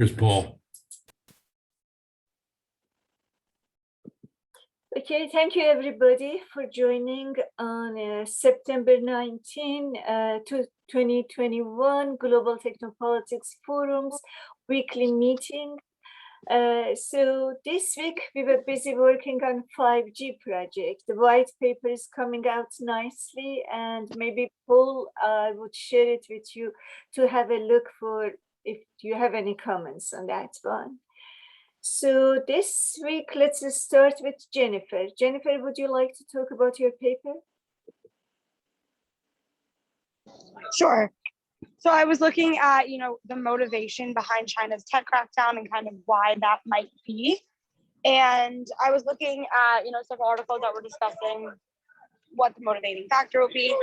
Here's Paul. Okay, thank you everybody for joining on September 19, 2021 Global Technopolitics Forum's weekly meeting. So this week we were busy working on 5G project. The white paper is coming out nicely, and maybe Paul would share it with you to have a look for if you have any comments on that one. So this week, let's start with Jennifer. Jennifer, would you like to talk about your paper? Sure. So I was looking at, the motivation behind China's tech crackdown and kind of why that might be. And I was looking at, several articles that were discussing what the motivating factor would be.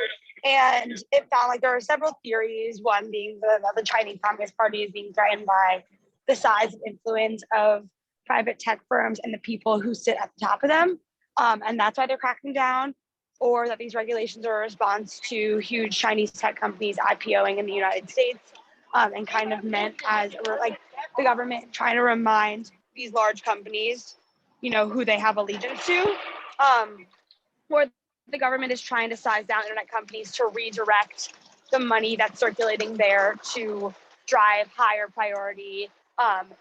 And it found like there are several theories, one being that the Chinese Communist Party is being threatened by the size and influence of private tech firms and the people who sit at the top of them. And that's why they're cracking down, or that these regulations are a response to huge Chinese tech companies IPOing in the United States, and kind of meant as like the government trying to remind these large companies, who they have allegiance to, or the government is trying to size down internet companies to redirect the money that's circulating there to drive higher priority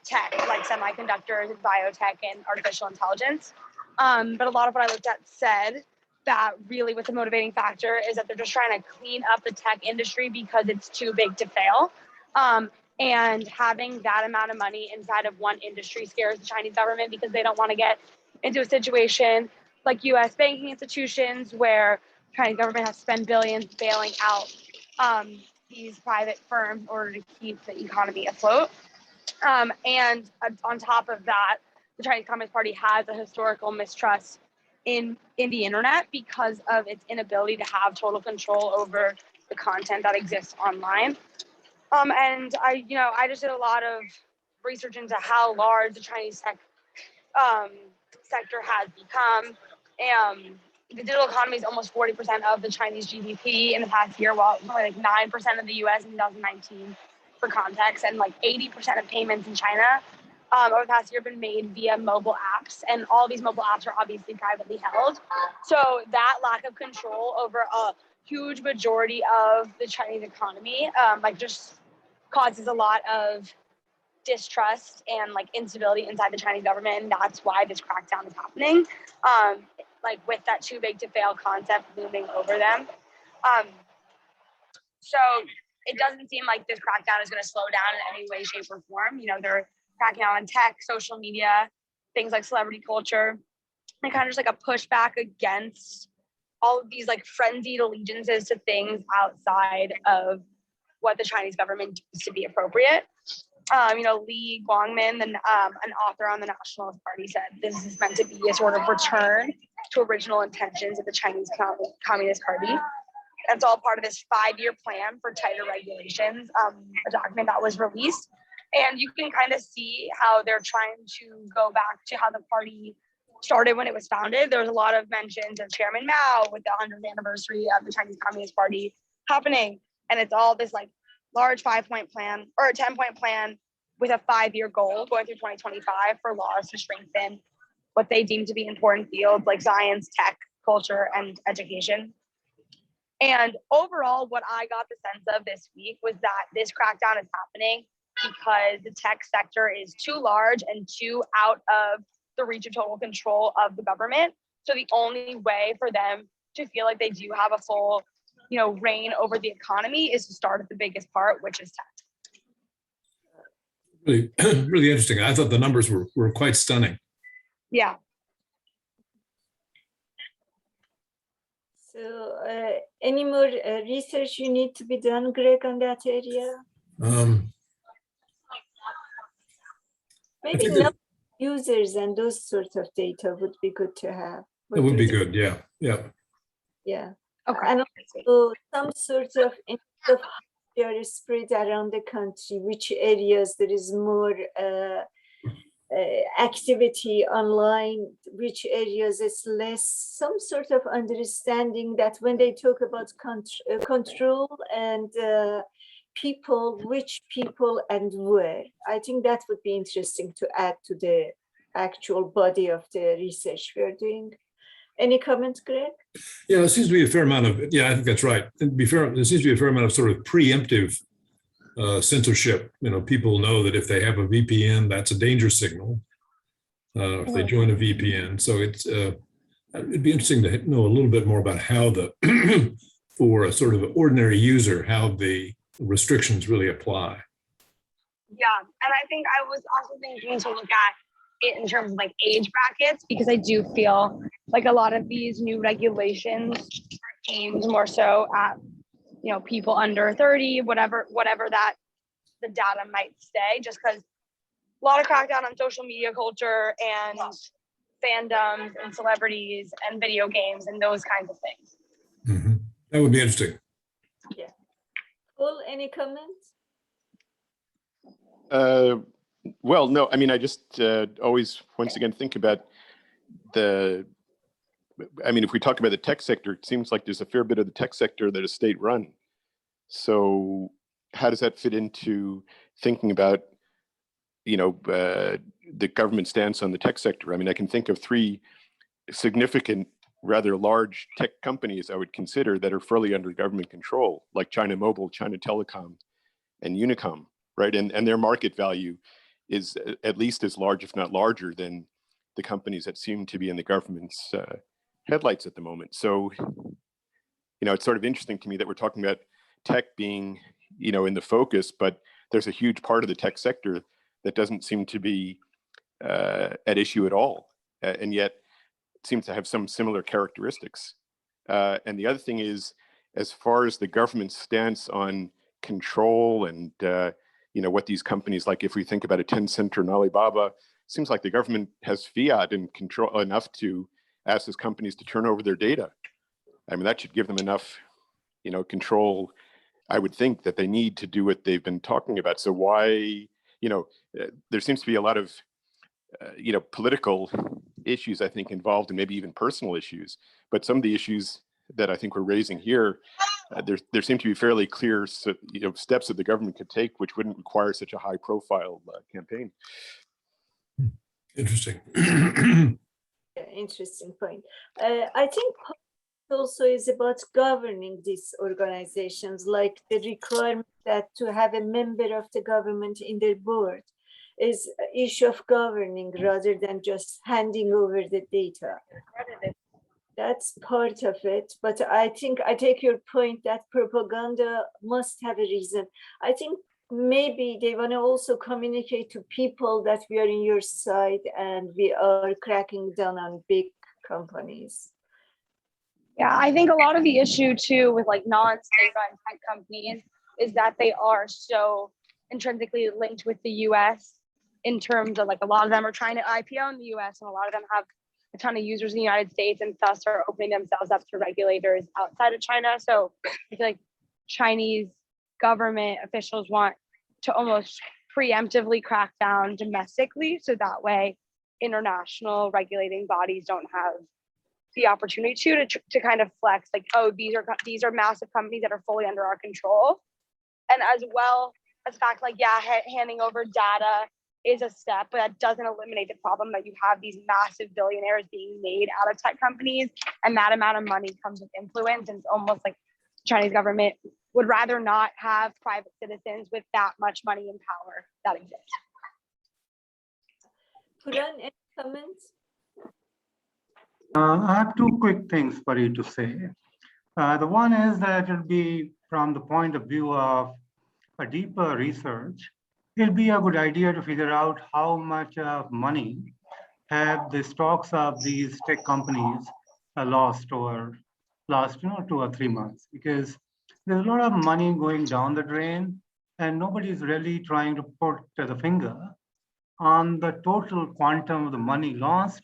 tech like semiconductors and biotech and artificial intelligence. But a lot of what I looked at said that really what the motivating factor is that they're just trying to clean up the tech industry because it's too big to fail. And having that amount of money inside of one industry scares the Chinese government because they don't want to get into a situation like US banking institutions where the Chinese government has to spend billions bailing out these private firms in order to keep the economy afloat. And on top of that, the Chinese Communist Party has a historical mistrust in the internet because of its inability to have total control over the content that exists online. And I just did a lot of research into how large the Chinese tech sector has become. The digital economy is almost 40% of the Chinese GDP in the past year, while only like 9% of the US in 2019. For context, and like 80% of payments in China over the past year have been made via mobile apps, and all these mobile apps are obviously privately held. So that lack of control over a huge majority of the Chinese economy, just causes a lot of distrust and like instability inside the Chinese government, and that's why this crackdown is happening. With that too big to fail concept looming over them. So it doesn't seem like this crackdown is going to slow down in any way, shape, or form. They're cracking down on tech, social media, things like celebrity culture, and kind of just like a pushback against all of these like frenzied allegiances to things outside of what the Chinese government deems to be appropriate. Li Guangmin, an author on the Nationalist Party, said this is meant to be a sort of return to original intentions of the Chinese Communist Party. That's all part of this 5-year plan for tighter regulations, a document that was released. And you can kind of see how they're trying to go back to how the party started when it was founded. There was a lot of mentions of Chairman Mao with the 100th anniversary of the Chinese Communist Party happening. And it's all this like large 5-point plan or a 10-point plan with a 5-year goal going through 2025 for laws to strengthen what they deem to be important fields like science, tech, culture, and education. And overall, what I got the sense of this week was that this crackdown is happening because the tech sector is too large and too out of the reach of total control of the government. So the only way for them to feel like they do have a full, reign over the economy is to start at the biggest part, which is tech. Really, really interesting. I thought the numbers were quite stunning. Yeah. So any more research you need to be done, Greg, on that area? Maybe number of users and those sorts of data would be good to have. It would be good, yeah. Yeah. Okay. And also some sort of hardware spread around the country, which areas there is more activity online, which areas is less, some sort of understanding that when they talk about control and people, which people and where. I think that would be interesting to add to the actual body of the research we're doing. Any comments, Greg? Yeah, there seems to be a fair amount of, yeah, I think that's right. There seems to be a fair amount of sort of preemptive censorship. People know that if they have a VPN, that's a danger signal if they join a VPN. So it'd be interesting to know a little bit more about how for a sort of ordinary user, how the restrictions really apply. Yeah, and I think I was also thinking to look at it in terms of like age brackets, because I do feel like a lot of these new regulations are aimed more so at people under 30, whatever that the data might say, just because a lot of crackdown on social media culture and fandoms and celebrities and video games and those kinds of things. Mm-hmm. That would be interesting. Yeah. Paul, any comments? Well, no, I mean, I just always, once again, think about if we talk about the tech sector, it seems like there's a fair bit of the tech sector that is state run. So how does that fit into thinking about, the government stance on the tech sector? I mean, I can think of 3 significant, rather large tech companies I would consider that are fully under government control, like China Mobile, China Telecom, and Unicom, right? And their market value is at least as large, if not larger, than the companies that seem to be in the government's headlights at the moment. So, it's sort of interesting to me that we're talking about tech being, in the focus, but there's a huge part of the tech sector that doesn't seem to be at issue at all, and yet it seems to have some similar characteristics. And the other thing is, as far as the government's stance on control and what these companies, like if we think about a Tencent or an Alibaba, seems like the government has fiat and control enough to ask these companies to turn over their data. I mean, that should give them enough, control, I would think, that they need to do what they've been talking about. So why, there seems to be a lot of, political issues, I think, involved, and maybe even personal issues. But some of the issues that I think we're raising here, there seem to be fairly clear, steps that the government could take, which wouldn't require such a high-profile campaign. Interesting. Interesting point. I think also is about governing these organizations, like the requirement that to have a member of the government in their board is an issue of governing rather than just handing over the data. That's part of it. But I think I take your point that propaganda must have a reason. I think maybe they want to also communicate to people that we are in your side and we are cracking down on big companies. Yeah, I think a lot of the issue too with like non-state-run tech companies is that they are so intrinsically linked with the US in terms of like a lot of them are trying to IPO in the US and a lot of them have a ton of users in the United States and thus are opening themselves up to regulators outside of China. So I feel like Chinese government officials want to almost preemptively crack down domestically so that way international regulating bodies don't have the opportunity to kind of flex like, oh, these are massive companies that are fully under our control. And as well as the fact like, yeah, handing over data is a step, but that doesn't eliminate the problem that you have these massive billionaires being made out of tech companies, and that amount of money comes with influence. And it's almost like the Chinese government would rather not have private citizens with that much money and power that exists. Puran, any comments? I have 2 quick things for you to say. The one is that it'll be from the point of view of a deeper research, it'll be a good idea to figure out how much of money have the stocks of these tech companies lost over last 2 or 3 months, because there's a lot of money going down the drain and nobody's really trying to put the finger on the total quantum of the money lost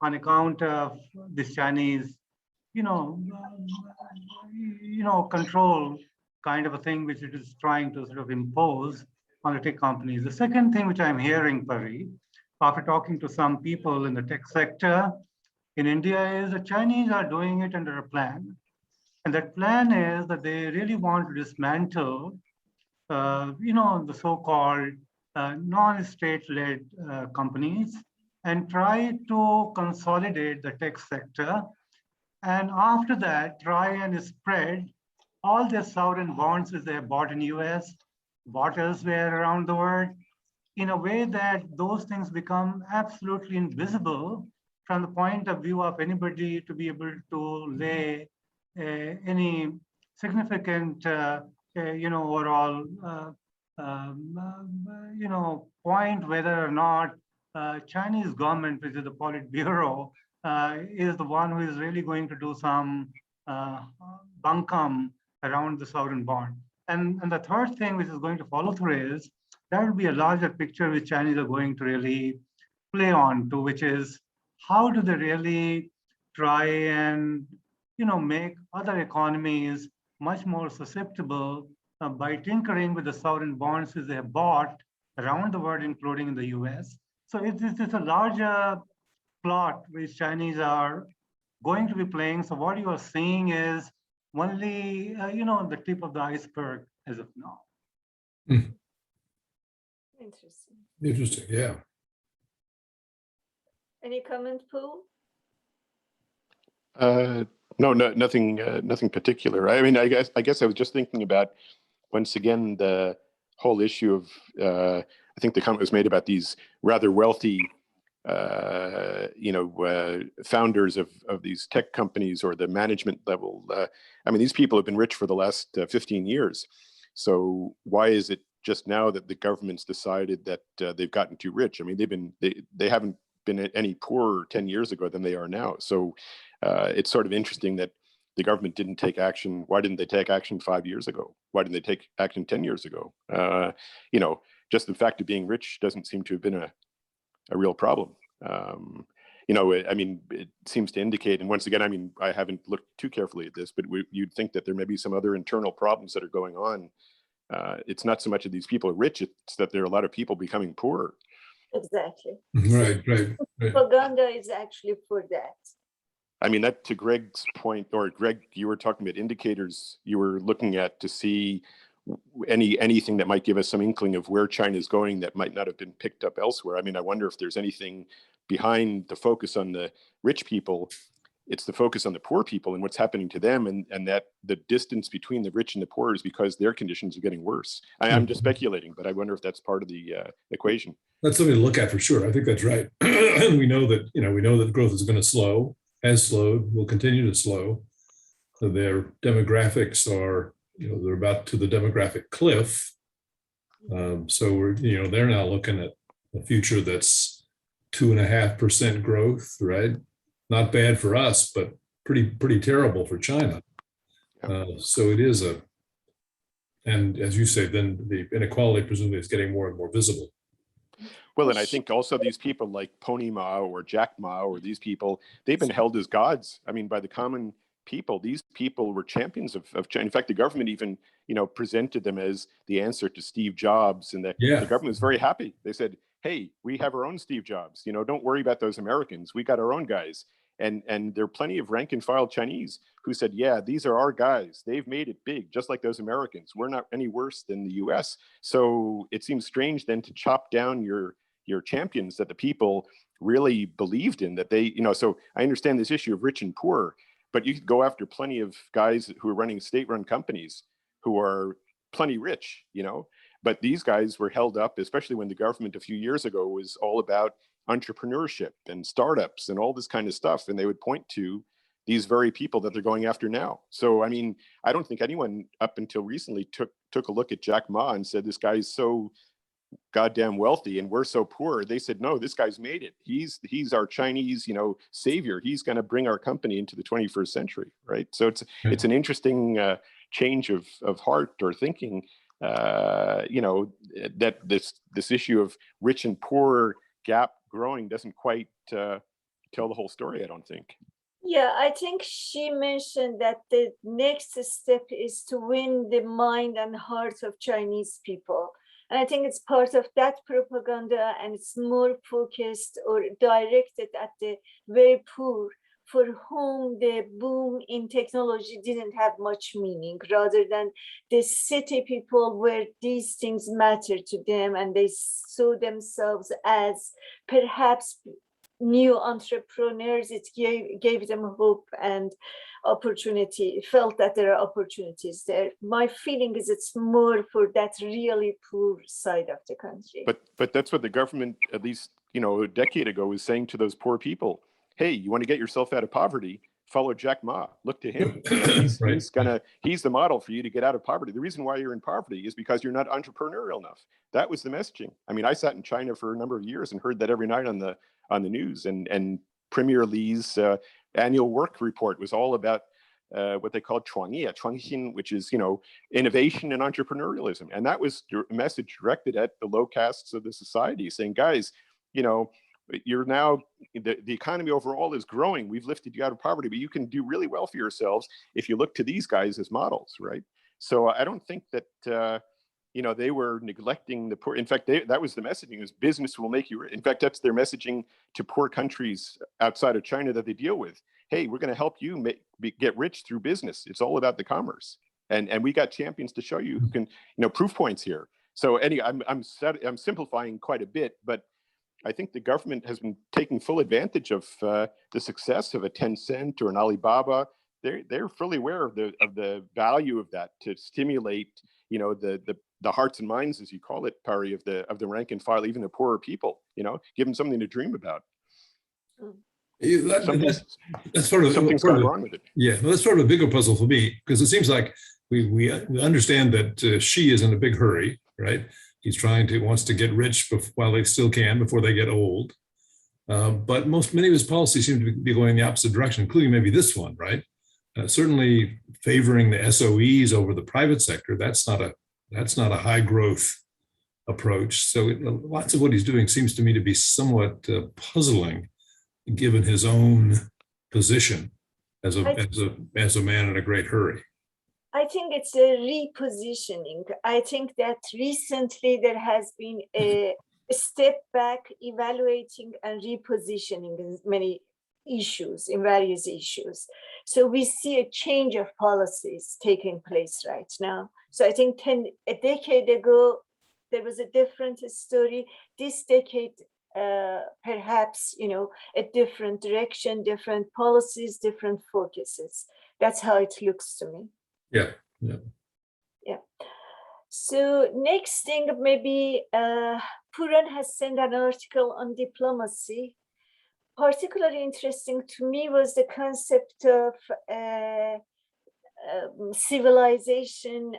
on account of this Chinese, control kind of a thing which it is trying to sort of impose on the tech companies. The second thing which I'm hearing, Pari, after talking to some people in the tech sector in India, is the Chinese are doing it under a plan. And that plan is that they really want to dismantle the so-called non-state-led companies and try to consolidate the tech sector. And after that, try and spread all their sovereign bonds that they have bought in US, bought elsewhere around the world, in a way that those things become absolutely invisible from the point of view of anybody to be able to lay any significant, overall, point whether or not Chinese government, which is the Politburo, is the one who is really going to do some bunkum around the sovereign bond. And the third thing which is going to follow through is that will be a larger picture which Chinese are going to really play on to, which is how do they really try and make other economies much more susceptible by tinkering with the sovereign bonds that they have bought around the world, including in the US. So it's a larger plot which Chinese are going to be playing. So what you are seeing is only the tip of the iceberg as of now. Interesting. Interesting, yeah. Any comment, Pooh? No, nothing particular. I mean, I guess I was just thinking about, once again, the whole issue of, I think the comment was made about these rather wealthy, founders of these tech companies or the management level. I mean, these people have been rich for the last 15 years. So why is it just now that the government's decided that they've gotten too rich? I mean, they haven't been any poorer 10 years ago than they are now. So it's sort of interesting that the government didn't take action. Why didn't they take action 5 years ago? Why didn't they take action 10 years ago? Just the fact of being rich doesn't seem to have been a real problem. I mean, it seems to indicate, and once again, I mean, I haven't looked too carefully at this, but you'd think that there may be some other internal problems that are going on. It's not so much that these people are rich, it's that there are a lot of people becoming poorer. Exactly. Right. Propaganda is actually for that. I mean, that to Greg's point, or Greg, you were talking about indicators you were looking at to see anything that might give us some inkling of where China is going that might not have been picked up elsewhere. I mean, I wonder if there's anything behind the focus on the rich people. It's the focus on the poor people and what's happening to them, and that the distance between the rich and the poor is because their conditions are getting worse. I'm just speculating, but I wonder if that's part of the equation. That's something to look at for sure. I think that's right. We know that growth is going to slow, has slowed, will continue to slow. Their demographics are, they're about to the demographic cliff. So they're now looking at a future that's 2.5% growth, right? Not bad for us, but pretty terrible for China. So it is and as you say, then the inequality presumably is getting more and more visible. Well, and I think also these people like Pony Ma or Jack Ma or these people, they've been held as gods. I mean, by the common people. These people were champions of China. In fact, the government even, presented them as the answer to Steve Jobs, and the government was very happy. They said, "Hey, we have our own Steve Jobs. Don't worry about those Americans. We got our own guys." And there are plenty of rank and file Chinese who said, "Yeah, these are our guys. They've made it big, just like those Americans. We're not any worse than the U.S." So it seems strange then to chop down your champions that the people really believed in. That they, So I understand this issue of rich and poor, but you could go after plenty of guys who are running state-run companies who are plenty rich, But these guys were held up, especially when the government a few years ago was all about entrepreneurship and startups and all this kind of stuff. And they would point to these very people that they're going after now. So, I mean, I don't think anyone up until recently took a look at Jack Ma and said, this guy's so goddamn wealthy and we're so poor. They said, no, this guy's made it. He's our Chinese, savior. He's going to bring our company into the 21st century, right? So it's an interesting change of heart or thinking, that this issue of rich and poor gap growing doesn't quite tell the whole story, I don't think. Yeah, I think she mentioned that the next step is to win the mind and heart of Chinese people. And I think it's part of that propaganda, and it's more focused or directed at the very poor for whom the boom in technology didn't have much meaning, rather than the city people where these things matter to them, and they saw themselves as perhaps new entrepreneurs. It gave them hope and opportunity, felt that there are opportunities there. My feeling is it's more for that really poor side of the country. But that's what the government, at least, you know, a decade ago, was saying to those poor people. Hey, you want to get yourself out of poverty? Follow Jack Ma. Look to him. Right. He's the model for you to get out of poverty. The reason why you're in poverty is because you're not entrepreneurial enough. That was the messaging. I mean, I sat in China for a number of years and heard that every night on the news. And Premier Li's annual work report was all about what they call 创业, 创新, which is, you know, innovation and entrepreneurialism. And that was a message directed at the low castes of the society, saying, guys, you know, you're now, the economy overall is growing. We've lifted you out of poverty, but you can do really well for yourselves if you look to these guys as models, right? So I don't think that, you know, they were neglecting the poor. In fact, that was the messaging, is business will make you rich. In fact, that's their messaging to poor countries outside of China that they deal with. Hey, we're going to help you get rich through business. It's all about the commerce. And we got champions to show you who can, you know, proof points here. So anyway, I'm simplifying quite a bit, but I think the government has been taking full advantage of the success of a Tencent or an Alibaba. They're fully aware of the value of that to stimulate, you know, the hearts and minds, as you call it, Pari, of the rank and file, even the poorer people. You know, give them something to dream about. That's sort of something's gone wrong with it. Yeah, well, that's sort of a bigger puzzle for me, because it seems like we understand that Xi is in a big hurry, right? He's wants to get rich while they still can, before they get old. But many of his policies seem to be going in the opposite direction, including maybe this one, right? Certainly favoring the SOEs over the private sector. That's not a high growth approach. So lots of what he's doing seems to me to be somewhat puzzling, given his own position as a man in a great hurry. I think it's a repositioning. I think that recently there has been a step back, evaluating and repositioning in many issues, in various issues. So we see a change of policies taking place right now. So I think a decade ago, there was a different story. This decade, perhaps, you know, a different direction, different policies, different focuses. That's how it looks to me. Yeah. So next thing, maybe Puran has sent an article on diplomacy. Particularly interesting to me was the concept of civilization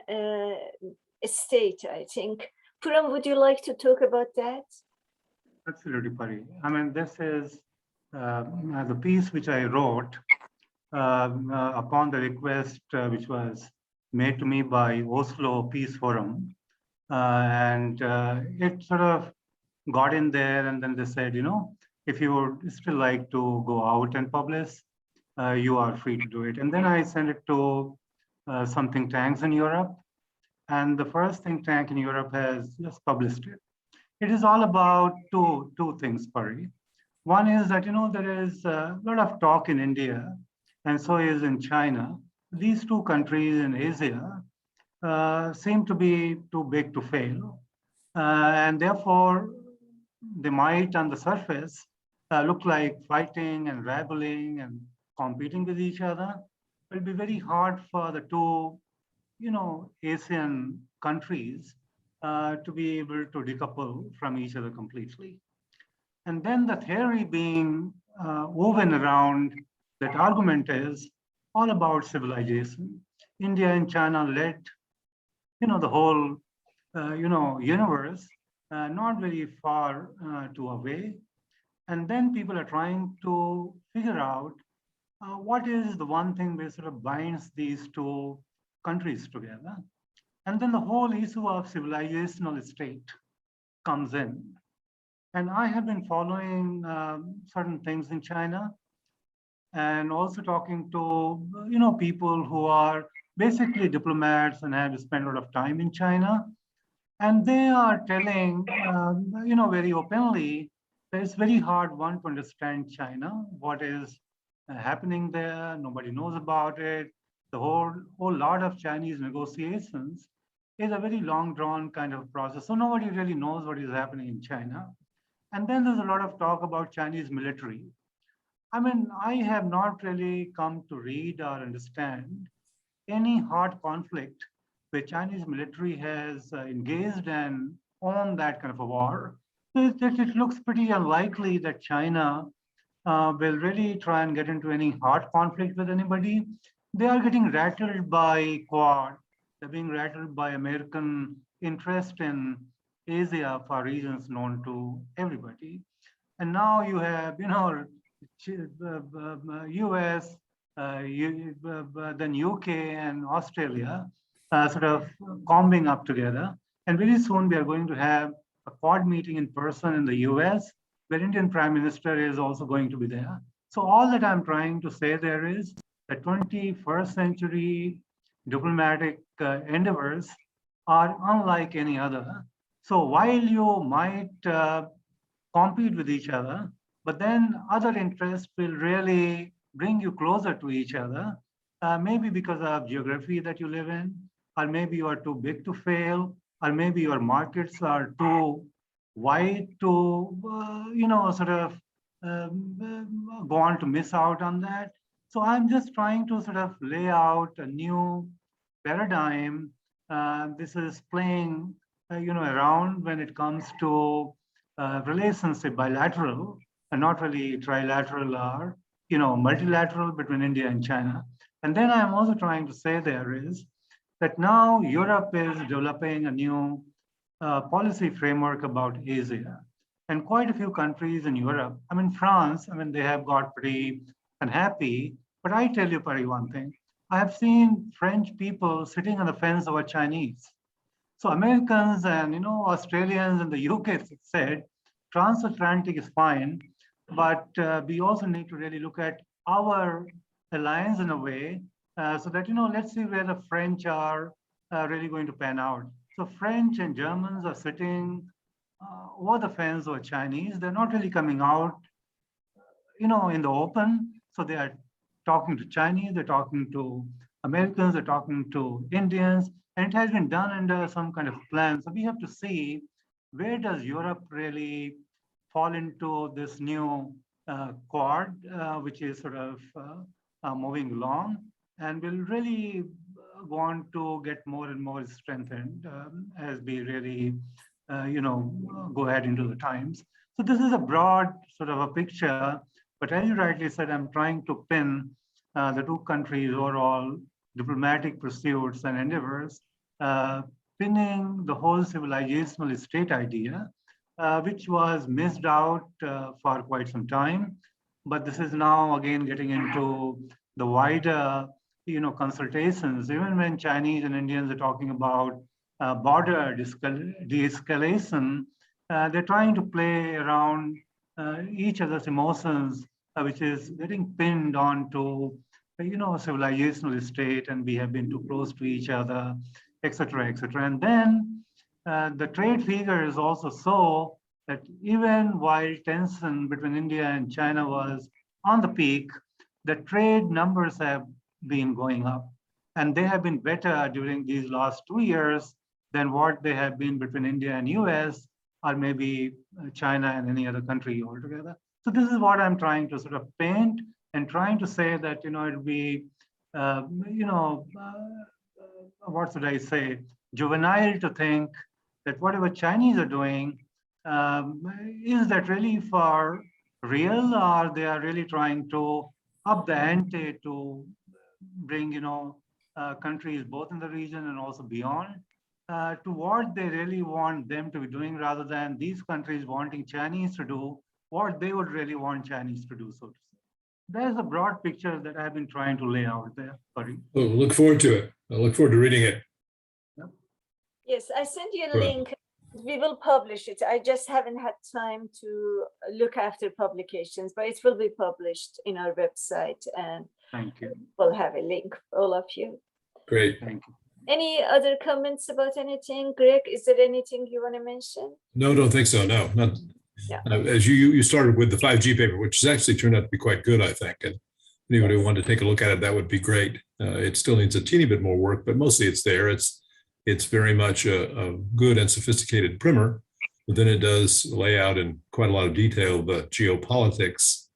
state, I think. Puran, would you like to talk about that? Absolutely, Pari. I mean, this is the piece which I wrote upon the request which was made to me by Oslo Peace Forum. And it sort of got in there, and then they said, you know, if you would still like to go out and publish, you are free to do it. And then I sent it to some think tanks in Europe. And the first think tank in Europe has just published it. It is all about two things, Pari. One is that, you know, there is a lot of talk in India, and so is in China. These two countries in Asia seem to be too big to fail. And therefore, they might, on the surface, look like fighting and rivaling and competing with each other. It will be very hard for the two, you know, Asian countries to be able to decouple from each other completely. And then the theory being woven around that argument is all about civilization. India and China led, you know, the whole, you know, universe, not very far to away. And then people are trying to figure out what is the one thing that sort of binds these two countries together. And then the whole issue of civilizational state comes in. And I have been following certain things in China, and also talking to, you know, people who are basically diplomats and have spent a lot of time in China. And they are telling, you know, very openly, that it's very hard, one, to understand China, what is happening there. Nobody knows about it. The whole lot of Chinese negotiations is a very long drawn kind of process. So nobody really knows what is happening in China. And then there's a lot of talk about Chinese military. I mean, I have not really come to read or understand any hard conflict where Chinese military has engaged and won that kind of a war. It looks pretty unlikely that China will really try and get into any hard conflict with anybody. They are getting rattled by Quad. They're being rattled by American interest in Asia for reasons known to everybody. And now you have, US, then UK and Australia sort of combing up together. And very soon we are going to have a Quad meeting in person in the US, where Indian Prime Minister is also going to be there. So all that I'm trying to say there is that 21st century diplomatic endeavors are unlike any other. So while you might compete with each other, but then other interests will really bring you closer to each other, maybe because of geography that you live in, or maybe you are too big to fail, or maybe your markets are too wide to, sort of go on to miss out on that. So I'm just trying to sort of lay out a new paradigm. This is playing, around when it comes to relationship bilateral and not really trilateral or, multilateral between India and China. And then I'm also trying to say there is that now Europe is developing a new policy framework about Asia. And quite a few countries in Europe, I mean, France, they have got pretty unhappy. But I tell you, Pari, one thing. I have seen French people sitting on the fence over Chinese. So Americans and, Australians and the UK said, transatlantic is fine, but we also need to really look at our alliance in a way so that, let's see where the French are really going to pan out. So French and Germans are sitting over the fence over Chinese. They're not really coming out, in the open. So they are talking to Chinese, they're talking to Americans, they're talking to Indians, and it has been done under some kind of plan. So we have to see where does Europe really fall into this new Quad, which is sort of moving along, and will really want to get more and more strengthened as we really, go ahead into the times. So this is a broad sort of a picture, but as you rightly said, I'm trying to pin the two countries' overall diplomatic pursuits and endeavors, pinning the whole civilizational state idea, which was missed out for quite some time. But this is now again getting into the wider, consultations. Even when Chinese and Indians are talking about border de-escalation, they're trying to play around each other's emotions, which is getting pinned onto, civilizational state, and we have been too close to each other, etc., etc. And then the trade figures also show that even while tension between India and China was on the peak, the trade numbers have been going up, and they have been better during these last 2 years than what they have been between India and US, or maybe China and any other country altogether. So this is what I'm trying to sort of paint and trying to say that, it'll be, what should I say, juvenile to think that whatever Chinese are doing, is that really for real, or they are really trying to up the ante to bring, countries both in the region and also beyond to what they really want them to be doing, rather than these countries wanting Chinese to do what they would really want Chinese to do, so to say. There's a broad picture that I've been trying to lay out there. Sorry. Oh, look forward to it. I look forward to reading it. Yes, I sent you a link. We will publish it. I just haven't had time to look after publications, but it will be published in our website, and Thank you. we'll have a link for all of you. Great. Thank you. Any other comments about anything? Greg, is there anything you want to mention? No, don't think so. No, not. Yeah. As you started with the 5G paper, which has actually turned out to be quite good, I think. And anybody who wanted to take a look at it, that would be great. It still needs a teeny bit more work, but mostly it's there. It's very much a good and sophisticated primer, but then it does lay out in quite a lot of detail the geopolitics,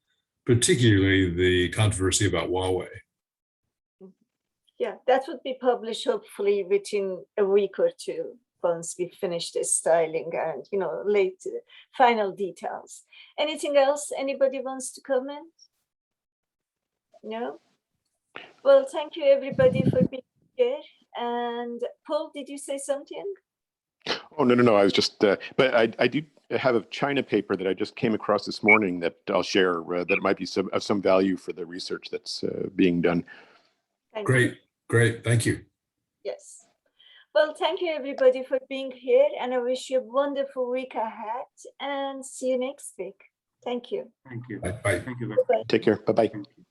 particularly the controversy about Huawei. Yeah, that would be published hopefully within a week or two once we finish the styling and, you know, late final details. Anything else anybody wants to comment? No? Well, thank you everybody for being here. And Paul, did you say something? Oh, no. I was just, but I do have a China paper that I just came across this morning that I'll share that might be of some value for the research that's being done. Great. Thank you. Yes. Well, thank you everybody for being here, and I wish you a wonderful week ahead and see you next week. Thank you. Thank you. Bye. Thank you. Bye-bye. Take care. Bye-bye. Thank you.